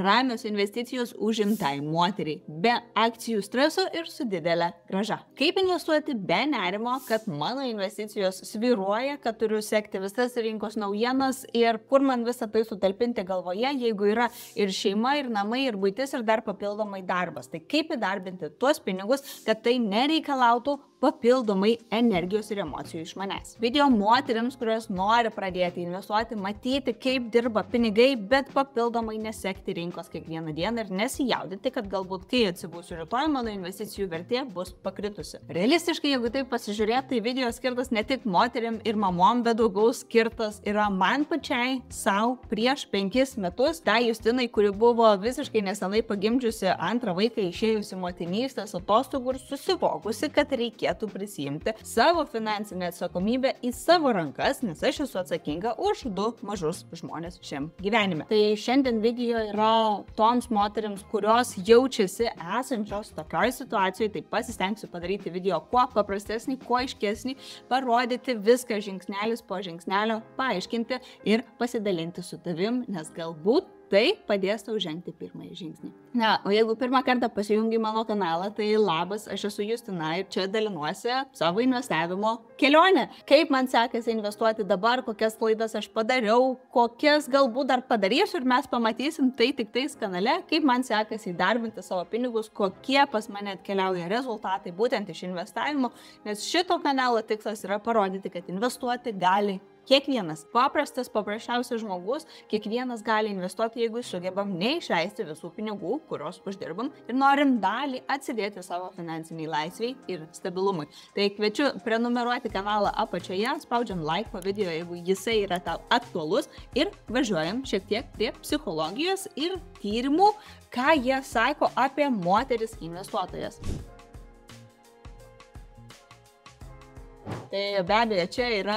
ramios investicijos užimtai moteriai, be akcijų streso ir su didelė grąža. Kaip investuoti be nerimo, kad mano investicijos svyruoja, kad turiu sekti visas rinkos naujienas ir kur man visą tai sutalpinti galvoje, jeigu yra ir šeima, ir namai, ir buitis, ir dar papildomai darbas. Tai kaip įdarbinti tuos pinigus, kad tai nereikalautų papildomai energijos ir emocijų iš manęs. Video moteriams, kurios nori pradėti investuoti, matyti, kaip dirba pinigai, bet papildomai nesekti rinkos kiekvieną dieną ir nesijaudinti, kad galbūt kai atsibūsiu rytoj, mano investicijų vertė bus pakritusi. Realistiškai, jeigu taip pasižiūrėti, tai video skirtas ne tik moteriam ir mamom, bet daugiau skirtas yra man pačiai, savo prieš 5 metus, tai Justinai, kuri buvo visiškai nesenai pagimdžiusi antrą vaiką, išėjusi motinystės atostogų ir susivokusi, kad reikėtų prisijimti savo finansinę atsakomybę į savo rankas, nes aš esu atsakinga už 2 mažus žmonės šiam gyvenime. Tai šiandien video yra toms moteriams, kurios jaučiasi esančios tokioj situacijoje, tai pasistengsiu padaryti video kuo paprastesnį, kuo aiškesnį, parodyti viską žingsnelis po žingsnelio, paaiškinti ir pasidalinti su tavim, nes galbūt tai padės tau žengti pirmąjį žingsnį. Na, o jeigu pirmą kartą pasijungi mano kanalą, tai labas, aš esu Justina ir čia dalinuosi savo investavimo kelionę. Kaip man sekasi investuoti dabar, kokias klaidas aš padariau, kokias galbūt dar padarysiu ir mes pamatysim tai tik tais kanale, kaip man sekasi įdarbinti savo pinigus, kokie pas mane atkeliauja rezultatai būtent iš investavimo, nes šito kanalo tikslas yra parodyti, kad investuoti gali kiekvienas. Paprasčiausias žmogus, kiekvienas gali investuoti, jeigu sugebam neišleisti visų pinigų, kurios uždirbam ir norim dalį atsidėti savo finansiniai laisviai ir stabilumui. Tai kviečiu prenumeruoti kanalą apačioje, spaudžiam like po video, jeigu jisai yra tau aktualus ir važiuojam šiek tiek prie psichologijos ir tyrimų, ką jie sako apie moteris investuotojas. Tai be abejo, čia yra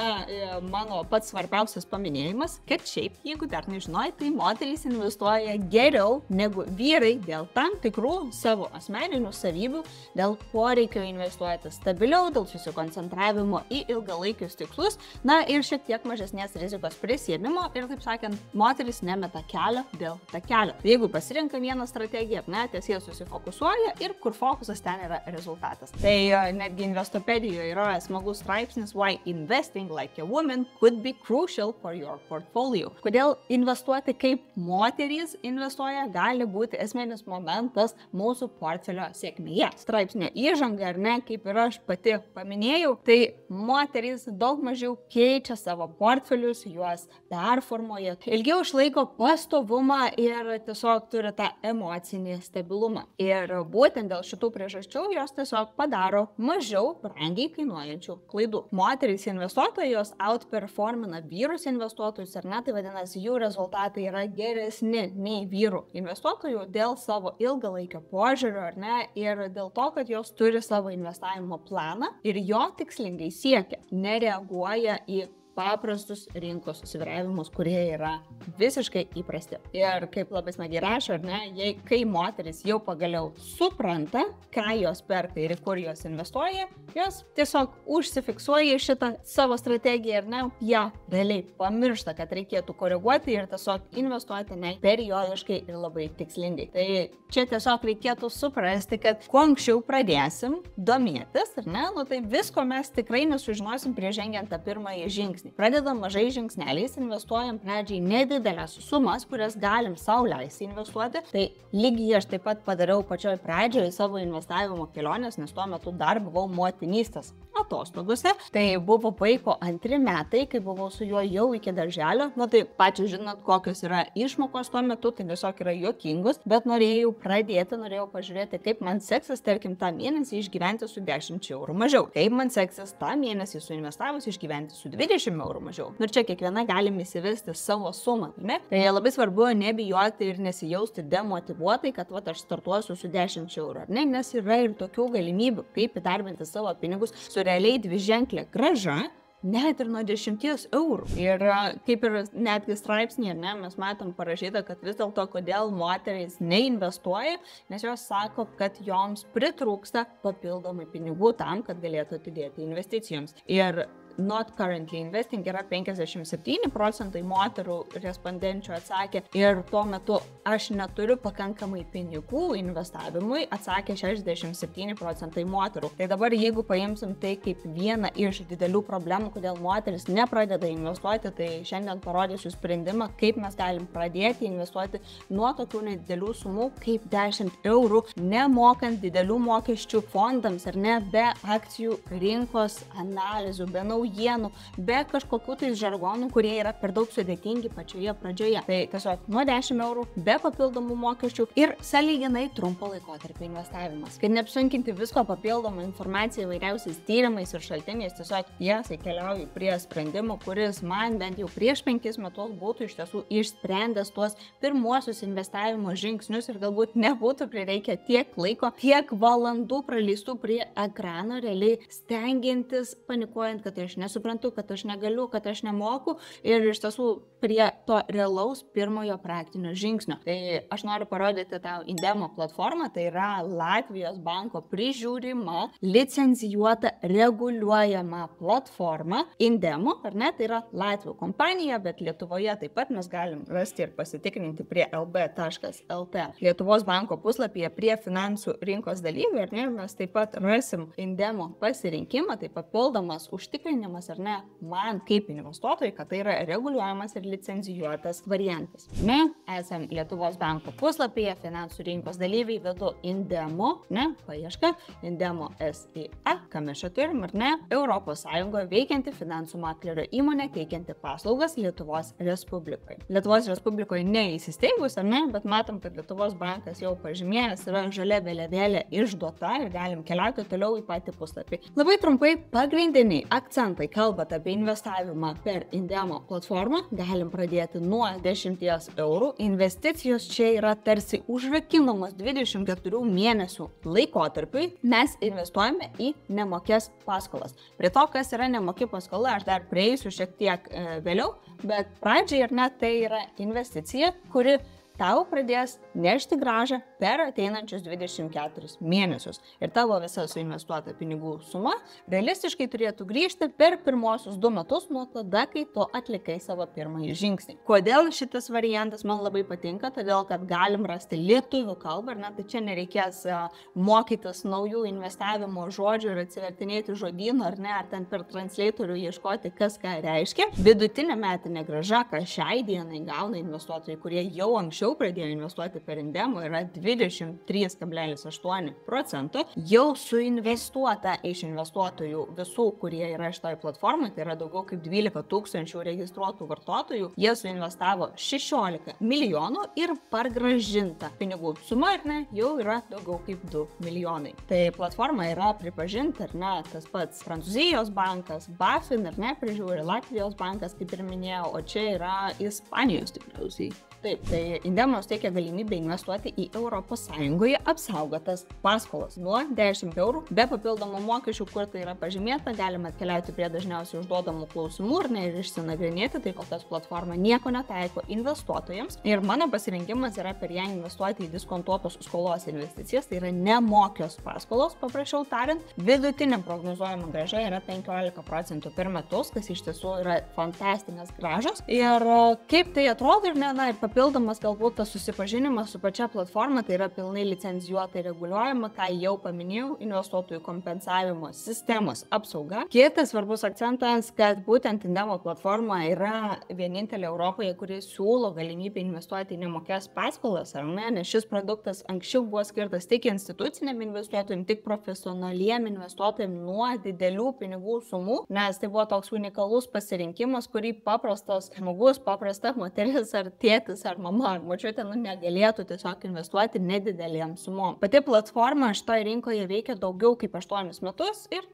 mano pats svarbiausias paminėjimas, kad šiaip, jeigu dar nežinoj, tai moterys investuoja geriau negu vyrai dėl tam tikrų savo asmeninių savybių, dėl poreikio investuoti stabiliau, dėl susikoncentravimo į ilgalaikius tikslus, na ir šiek tiek mažesnės rizikos prisiėmimo ir, taip sakant, moterys nemeta kelio dėl takelio. Jeigu pasirenka vieną strategiją, ties jie susifokusuoja ir kur fokusas ten yra rezultatas. Tai netgi Investopedijoje yra smagus straipsnis Why investing like a woman could be crucial for your portfolio. Kodėl investuoti kaip moterys investuoja gali būti esminis momentas mūsų portfelio sėkmėje. Straipsnio įžanga, ar ne, kaip ir aš pati paminėjau, tai moterys daug mažiau keičia savo portfelius, juos performuoja, ilgiau išlaiko pastovumą ir tiesiog turi tą emocinį stabilumą. Ir būtent dėl šitų priežasčių jos tiesiog padaro mažiau brangiai kainuojančių klaidų. Moterys investuotojos outperformina vyrus investuotojus, ar ne, tai vadinasi, jų rezultatai yra geresni nei vyrų investuotojų dėl savo ilgalaikio požiūrio, ar ne, ir dėl to, kad jos turi savo investavimo planą ir jo tikslingai siekia, nereaguoja į paprastus rinkos svyravimus, kurie yra visiškai įprasti. Ir kaip labai smagiai rašo, ar ne, kai moteris jau pagaliau supranta, ką jos perka ir kur jos investuoja, jos tiesiog užsifiksuoja šitą savo strategiją, ar ne, ją realiai pamiršta, kad reikėtų koreguoti ir tiesiog investuoti periodiškai ir labai tikslingai. Tai čia tiesiog reikėtų suprasti, kad kuo anksčiau pradėsim domėtis, ar ne, tai visko mes tikrai nesužinosim prieš žengiant tą pirmąjį žingsnį. Pradedam mažai žingsneliais, investuojam pradžiai nedidelės sumas, kurias galim sau leisti investuoti. Tai lygiai aš taip pat padariau pačioj pradžioje savo investavimo kelionės, nes tuo metu dar buvau motinystės atostogose. Tai buvo vaiko 2 metai, kai buvau su juo jau iki darželio. Tai pačiu žinot, kokios yra išmokos tuo metu, tai tiesiog yra juokingos, bet norėjau pažiūrėti, kaip man seksis, tarkim, tą mėnesį išgyventi su 10 eurų mažiau. Kaip man seksis tą mėnesį suinvestavus išgyventi su 20 eurų mažiau. Ir čia kiekviena galim įsivesti savo sumą, ne? Tai labai svarbu nebijoti ir nesijausti demotyvuotai, kad aš startuosiu su 10 eurų, ar ne? Nes yra ir tokių galimybių, kaip įdarbinti savo pinigus su realiai dviženklė grąža, net ir nuo 10 eurų. Ir kaip ir netgi straipsnėje, ne, mes matom parašyta, kad vis dėlto kodėl moterys neinvestuoja, nes jos sako, kad joms pritrūksta papildomai pinigų tam, kad galėtų atidėti investicijoms. Ir not currently investing yra 57% moterų respondenčių atsakė ir tuo metu aš neturiu pakankamai pinigų investavimui atsakė 67% moterų. Tai dabar jeigu paimsim tai kaip vieną iš didelių problemų, kodėl moteris nepradeda investuoti, tai šiandien parodysiu sprendimą, kaip mes galim pradėti investuoti nuo tokių nedidelių sumų kaip 10 eurų, nemokant didelių mokesčių fondams ar ne, be akcijų rinkos analizų, be naujienų, be kažkokių tai žargonų, kurie yra per daug sudėtingi pačioje pradžioje. Tai tiesiog nuo 10 eurų, be papildomų mokesčių ir sąlyginai trumpo laikotarpio investavimas. Kad neapsunkinti visko papildomą informaciją įvairiausiais tyrimais ir šaltiniais, tiesiog tiesiai keliauju prie sprendimo, kuris man bent jau prieš 5 metus būtų iš tiesų išsprendęs tuos pirmuosius investavimo žingsnius ir galbūt nebūtų prireikę tiek laiko, tiek valandų praleistų prie ekrano, realiai stengiantis, panikuojant, kad aš nesuprantu, kad aš negaliu, kad aš nemoku ir iš tiesų prie to realaus pirmojo praktinio žingsnio. Tai aš noriu parodyti tau Indemo platformą, tai yra Latvijos banko prižiūrima, licencijuota, reguliuojama platforma. Indemo, ar ne, tai yra Latvijų kompanija, bet Lietuvoje taip pat mes galim rasti ir pasitikrinti prie lb.lt. Lietuvos banko puslapyje prie finansų rinkos dalyvių, ar ne, mes taip pat rasim Indemo pasirinkimą, tai papildomas užtikrinimas, ar ne, man kaip investuotojai, kad tai yra reguliuojamas ir licencijuotas variantas. Ne, esam Lietuvos banko puslapyje, finansų rinkos dalyviai, vedu Indemo, ne, paieška, Indemo SIA, ką mes čia turim, ar ne, Europos Sąjungoje veikianti finansų maklerio įmonė, teikianti paslaugas Lietuvos Respublikoje. Lietuvos Respublikoje neįsisteigus, ar ne, bet matom, kad Lietuvos bankas jau pažymėjęs yra žalia vėliavėlė išduota ir galim keliauti toliau į patį puslapį. Labai trumpai pagrindiniai akcentai, kalbant apie investavimą per Indemo platformą, galim pradėti nuo 10 eurų. Investicijos čia yra tarsi užrakinamos 24 mėnesių laikotarpiui. Mes investuojame į nemokės paskolas. Prie to, kas yra nemoki paskola, aš dar prieisiu šiek tiek vėliau, bet pradžiai ir net tai yra investicija, kuri tau pradės nešti grąžą per ateinančius 24 mėnesius. Ir tavo visa suinvestuota pinigų suma realistiškai turėtų grįžti per pirmosius 2 metus nuo tada, kai tu atlikai savo pirmąjį žingsnį. Kodėl šitas variantas man labai patinka? Todėl, kad galim rasti lietuvių kalbą, ar ne, tai čia nereikės mokytis naujų investavimo žodžių ir atsivertinėti žodynų, ar ne, ar ten per translatorių ieškoti, kas ką reiškia. Vidutinė metinė grąža, ką šiai dienai gauna investuotojai, kurie jau anksčiau pradėjo investuoti per Indemo, yra 23,8%. Jau suinvestuota iš investuotojų visų, kurie yra šitoj platformai, tai yra daugiau kaip 12 tūkstančių registruotų vartotojų, jie suinvestavo 16 milijonų ir pargrąžinta pinigų suma, ar ne, jau yra daugiau kaip 2 milijonai. Tai platforma yra pripažinta, ar ne, tas pats Prancūzijos bankas, BaFin, ar ne, prižiūri Latvijos bankas, kaip ir minėjau, o čia yra Ispanijos tikriausiai. Taip, tai Indemo teikia galimybę investuoti į Europos Sąjungoje apsaugotas paskolas nuo 10 eurų, be papildomų mokesčių, kur tai yra pažymėta, galima atkeliauti prie dažniausiai užduodamų klausimų ir išsinagrinėti, tai kol kas platforma nieko netaiko investuotojams. Ir mano pasirinkimas yra per ją investuoti į diskontuotos skolos investicijas, tai yra nemokios paskolos, paprasčiau tariant. Vidutinė prognozuojama grąža yra 15% per metus, kas iš tiesų yra fantastinės grąžos. Ir kaip tai atrodo ir ne, ir papildomas galbūt tas susipažinimas su pačia platforma, tai yra pilnai licencijuota ir reguliuojama, ką jau paminėjau, investuotojų kompensavimo sistemos apsauga. Kitas svarbus akcentas, kad būtent Indemo platforma yra vienintelė Europoje, kuri siūlo galimybę investuoti į nemokės paskolas, ar ne, nes šis produktas anksčiau buvo skirtas tik instituciniam investuotojams, tik profesionaliem investuotojams nuo didelių pinigų sumų, nes tai buvo toks unikalus pasirinkimas, kurį paprastas žmogus, paprasta moteris ar tėtis ar mama ar močiutė negalėtų tiesiog investuoti nedidelėm sumom. Pati platforma šitoje rinkoje veikia daugiau kaip 8 metus ir,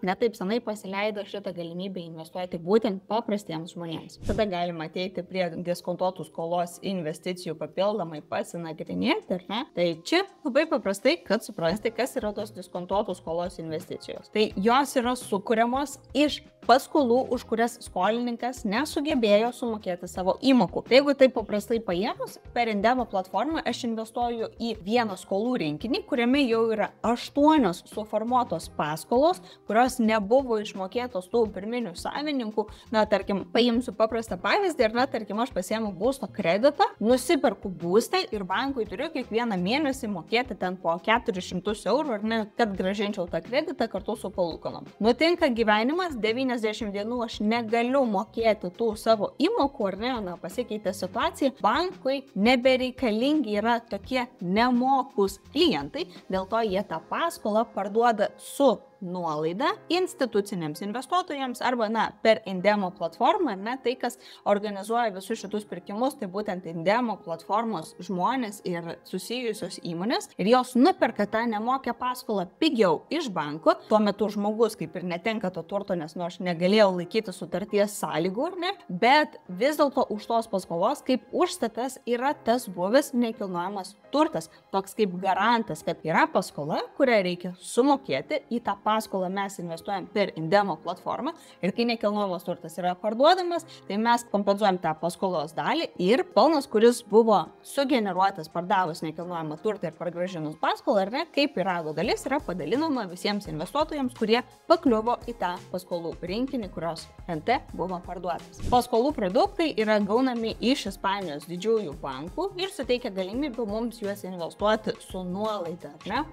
netaip senai pasileido šitą galimybę investuoti būtent paprastiems žmonėms. Tada galima ateiti prie diskontuotų skolos investicijų papildomai pasinagrinėti, ar ne? Tai čia labai paprastai, kad suprasti, kas yra tos diskontuotų skolos investicijos. Tai jos yra sukuriamos iš paskolų, už kurias skolininkas nesugebėjo sumokėti savo įmokų. Tai jeigu taip paprastai paėmus, per Indemo platformą aš investuoju į vieną skolų rinkinį, kuriame jau yra 8 suformuotos paskolos, kurios nebuvo išmokėtos tų pirminių savininkų. Na, tarkim, paimsiu paprastą pavyzdį ir, tarkim, aš pasiėmu būsto kreditą, nusiperku būstą ir bankui turiu kiekvieną mėnesį mokėti ten po 400 eurų, ar ne, kad grąžinčiau tą kreditą kartu su palūkanom. Nutinka gyvenimas, 90 dienų aš negaliu mokėti tų savo įmokų, ar ne, pasikeitė situacija, bankui nebereikalingi yra tokie nemokūs klientai, dėl to jie tą paskolą parduoda su nuolaida instituciniams investuotojams arba, per Indemo platformą, tai, kas organizuoja visus šitus pirkimus, tai būtent Indemo platformos žmonės ir susijusios įmonės ir jos nuperka tą nemokę paskolą pigiau iš banko. Tuo metu žmogus kaip ir netenka to turto, nes aš negalėjau laikyti sutarties sąlygų, ar ne, bet vis dėlto už tos paskolos kaip užstatas yra tas buvęs nekilnojamas turtas, toks kaip garantas, kad yra paskola, kurią reikia sumokėti, į tą paskolą mes investuojam per Indemo platformą ir kai nekilnojamas turtas yra parduodamas, tai mes kompensuojam tą paskolos dalį ir pelnas, kuris buvo sugeneruotas pardavus nekilnojamą turtą ir pargrąžinus paskolą, ar ne, kaip pyrago dalis yra padalinama visiems investuotojams, kurie pakliuvo į tą paskolų rinkinį, kurios NT buvo parduotas. Paskolų produktai yra gaunami iš Ispanijos didžiųjų bankų ir suteikia galimybę mums juos investuoti su nuolaida, ar ne?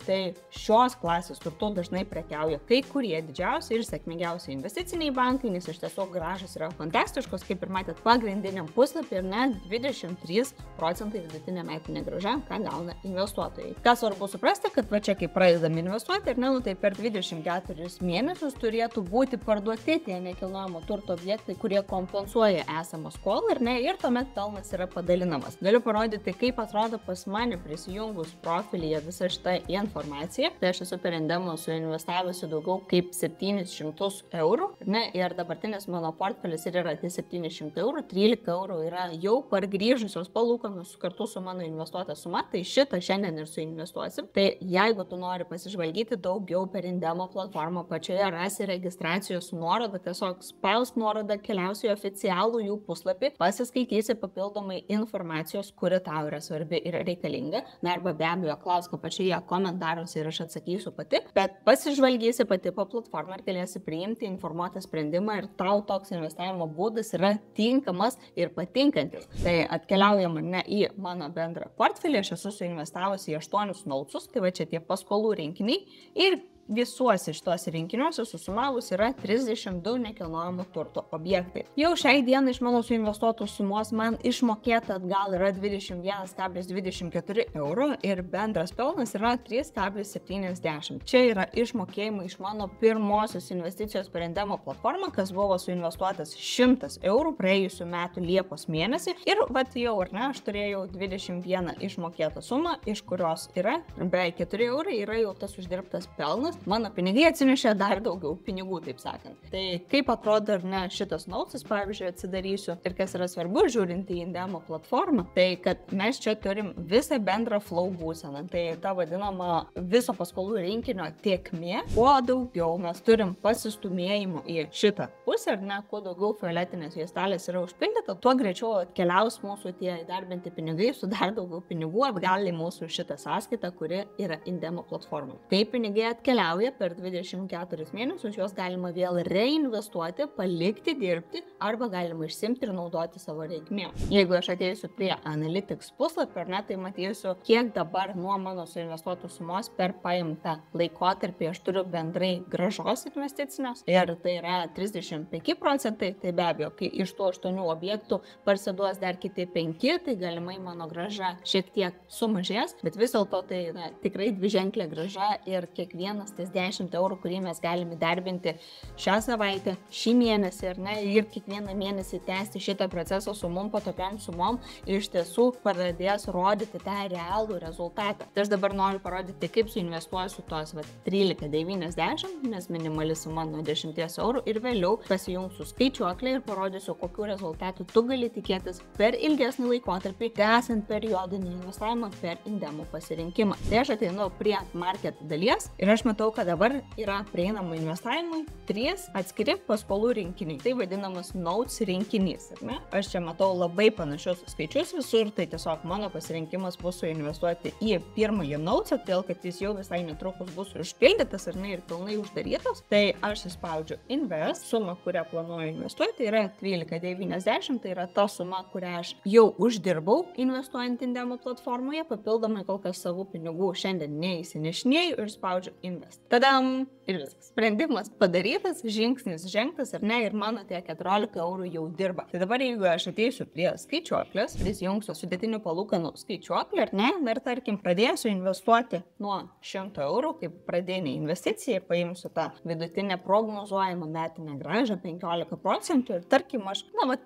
Tai šios klasės turtu dažnai prekiauja kai kurie didžiausi ir sėkmingiausi investiciniai bankai, nes iš tiesų grąžos yra fantastiškos, kaip ir matėt pagrindiniam puslapį ir net 23% vidutinė metinė grąža, ką gauna investuotojai. Ką svarbu suprasti, kad va čia kai pradedam investuoti, ir tai per 24 mėnesius turėtų būti parduoti tie nekilnojamo turto objektai, kurie kompensuoja esamą skolą, ir tuomet pelnas yra padalinamas. Galiu parodyti, kaip atrodo pas mane prisijungus profilyje visa šita informacija. Tai aš esu per Indemo suinvestavusi daugiau kaip 700 eurų, ir dabartinis mano portfelis ir yra 700 eurų, 13 eurų yra jau pargrįžusios palūkanos kartu su mano investuota suma, tai šitą šiandien ir suinvestuosim. Tai jeigu tu nori pasižvalgyti daugiau per Indemo platformą, pačioje rasi registracijos nuorodą, tiesiog spausk nuorodą, keliausi į oficialų jų puslapį, pasiskaitysi papildomai informacijos, kuri tau yra svarbi ir reikalinga. Arba be abejo klausk pačioje komentaruose ir aš atsakysiu pati, bet pasižvalgysi pati po platformą ir galėsi priimti informuotą sprendimą ir tau toks investavimo būdas yra tinkamas ir patinkantis. Tai atkeliaujam į mano bendrą portfelį, aš esu suinvestavusi į 8 nautsus, tai va čia tie paskolų rinkiniai ir visuose šitos rinkiniuose susumavus yra 32 nekilnojamo turto objektai. Jau šiai dienai iš mano suinvestuotų sumos man išmokėta atgal yra 21,24 eurų ir bendras pelnas yra 3,70. Čia yra išmokėjimai iš mano pirmosios investicijos per Indemo platformą, kas buvo suinvestuotas 100 eurų praėjusių metų Liepos mėnesį ir jau, aš turėjau 21 išmokėtą sumą, iš kurios yra beveik 4 eurai, yra jau tas uždirbtas pelnas. Mano pinigai atsinešė dar daugiau pinigų, taip sakant. Tai kaip atrodo šitas nautsas, pavyzdžiui, atsidarysiu ir kas yra svarbu žiūrint į Indemo platformą, tai kad mes čia turim visą bendrą flow būseną, tai ta vadinama viso paskolų rinkinio tėkmė. Kuo daugiau mes turim pasistumėjimų į šitą pusę, kuo daugiau fioletinės juostelės yra užpildyta, tuo greičiau atkeliaus mūsų tie įdarbinti pinigai su dar daugiau pinigų atgal į mūsų šitą sąskaitą, kuri yra Indemo platforma. Kai pinigai atkeliauja per 24 mėnesius, juos galima vėl reinvestuoti, palikti dirbti arba galima išsimti ir naudoti savo reikmėm. Jeigu aš ateisiu prie Analytics puslapio, tai matysiu, kiek dabar nuo mano suinvestuotų sumos per paimtą laikotarpį aš turiu bendrai grąžos investicinės ir tai yra 35%, tai be abejo, kai iš tų 8 objektų parsiduos dar kiti 5, tai galimai mano grąža šiek tiek sumažės, bet vis dėlto tai tikrai dviženklė grąža ir kiekvienas tas 10 eurų, kurį mes galime darbinti šią savaitę, šį mėnesį ir kiekvieną mėnesį tęsti šitą procesą sumom po tokiam sumom ir iš tiesų pradės rodyti tą realų rezultatą. Tai aš dabar noriu parodyti, kaip suinvestuosiu tos 13,90, nes minimali suma nuo 10 eurų ir vėliau pasijungsiu skaičiuoklę ir parodysiu, kokių rezultatų tu gali tikėtis per ilgesnį laikotarpį, tęsiant periodinį investavimą per Indemo pasirinkimą. Tai aš ateinu prie market dalies ir aš matau matau, kad dabar yra prieinama investavimui 3 atskiri paskolų rinkiniai. Tai vadinamas notes rinkinys, ar ne? Aš čia matau labai panašius skaičius visur, tai tiesiog mano pasirinkimas bus suinvestuoti į pirmąjį notesą, todėl kad jis jau visai netrukus bus užpildytas ar ne ir pilnai uždarytas. Tai aš įspaudžiu invest, suma, kurią planuoju investuoti, tai yra 12,90, tai yra ta suma, kurią aš jau uždirbau investuojant Indemo platformoje, papildomai kol kas savų pinigų šiandien neįsinešinėjau ir spaudžiu invest. Tadam! Ir viskas. Sprendimas padarytas, žingsnis žengtas ar ne, ir mano tie 14 eurų jau dirba. Tai dabar jeigu aš ateisiu prie skaičiuoklės, prisijungsiu sudėtinių palūkanų skaičiuoklį, ar ne, ir tarkim pradėsiu investuoti nuo 100 eurų, kaip pradinė investicija, ir paimsiu tą vidutinę prognozuojamą metinę grąžą 15% ir tarkim aš,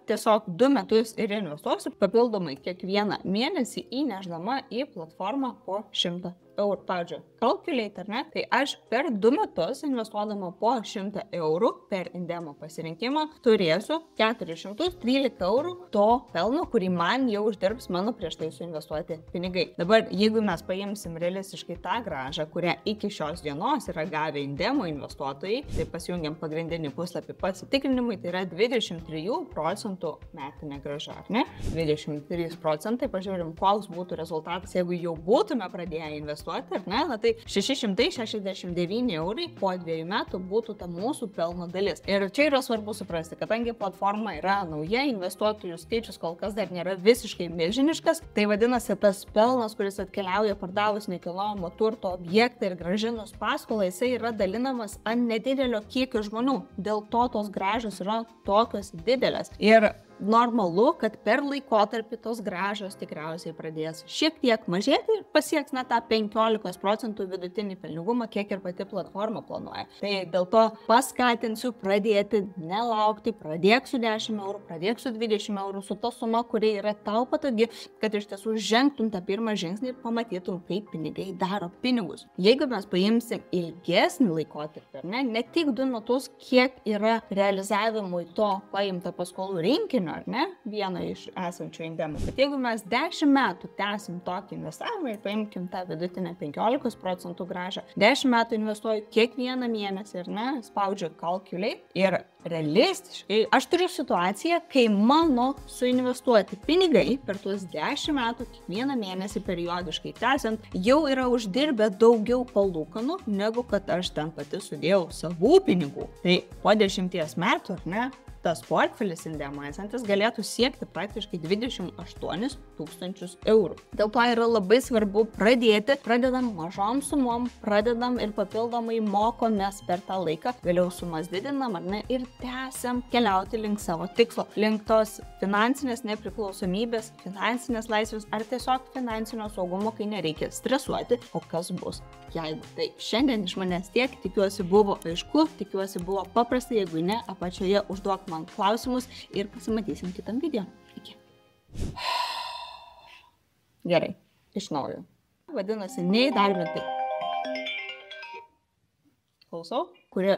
tiesiog 2 metus ir investuosiu papildomai kiekvieną mėnesį įnešdama į platformą po 100 eurų. Pavyzdžiui, calculate, ar ne? Tai aš per 2 metus investuodama po 100 eurų per Indemo pasirinkimą turėsiu 413 eurų to pelno, kurį man jau uždirbs mano prieš tai suinvestuoti pinigai. Dabar, jeigu mes paimsim realistiškai tą grąžą, kurią iki šios dienos yra gavę Indemo investuotojai, tai pasijungiam pagrindinį puslapį pasitikrinimui, tai yra 23% metinė grąža, ar ne? 23%, pažiūrim, koks būtų rezultatas, jeigu jau būtume pradėję investuoti, ar ne? Tai 669 eurai po 2 metų būtų ta mūsų pelno dalis. Ir čia yra svarbu suprasti, kadangi platforma yra nauja, investuotojų skaičius kol kas dar nėra visiškai milžiniškas, tai vadinasi tas pelnas, kuris atkeliauja pardavus nekilnojamo turto objektą ir grąžinus paskolą, jisai yra dalinamas ant nedidelio kiekio žmonių. Dėl to tos grąžos yra tokios didelės. Ir normalu, kad per laikotarpį tos grąžos tikriausiai pradės šiek tiek mažėti ir pasieks tą 15% vidutinį pelningumą, kiek ir pati platforma planuoja. Tai dėl to paskatinsiu pradėti nelaukti, pradėk su 10 eurų, pradėk su 20 eurų, su ta suma, kuri yra tau patogi, kad iš tiesų žengtum tą pirmą žingsnį ir pamatytum, kaip pinigai daro pinigus. Jeigu mes paimsim ilgesnį laikotarpį, ne tik 2 metus, kiek yra realizavimui to paimta paskolų rinkinio, ar ne, vieną iš esančių Indemų. Bet jeigu mes 10 metų tęsim tokį investavimą ir paimkim tą vidutinę 15% grąžą, 10 metų investuoju kiekvieną mėnesį, ar ne, spaudžiu calculate ir realistiškai aš turiu situaciją, kai mano suinvestuoti pinigai per tuos 10 metų kiekvieną mėnesį periodiškai tęsiant jau yra uždirbę daugiau palūkanų, negu kad aš ten pati sudėjau savų pinigų. Tai po 10 metų, ar ne, tas portfelis Indemo esantis galėtų siekti praktiškai 28 000 eurų. Dėl to yra labai svarbu pradedam mažom sumom, pradedam ir papildomai mokomės per tą laiką, vėliau sumas didinam, ar ne, ir tęsiam keliauti link savo tikslo, link tos finansinės nepriklausomybės, finansinės laisvės ar tiesiog finansinio saugumo, kai nereikia stresuoti, o kas bus, jeigu. Tai šiandien iš manęs tiek, tikiuosi buvo aišku, tikiuosi buvo paprasta, jeigu ne, apačioje užduok man klausimus ir pasimatysim kitam video. Iki. Gerai, iš naujo. Vadinasi, neįdarbinti. Klausau? Kurie...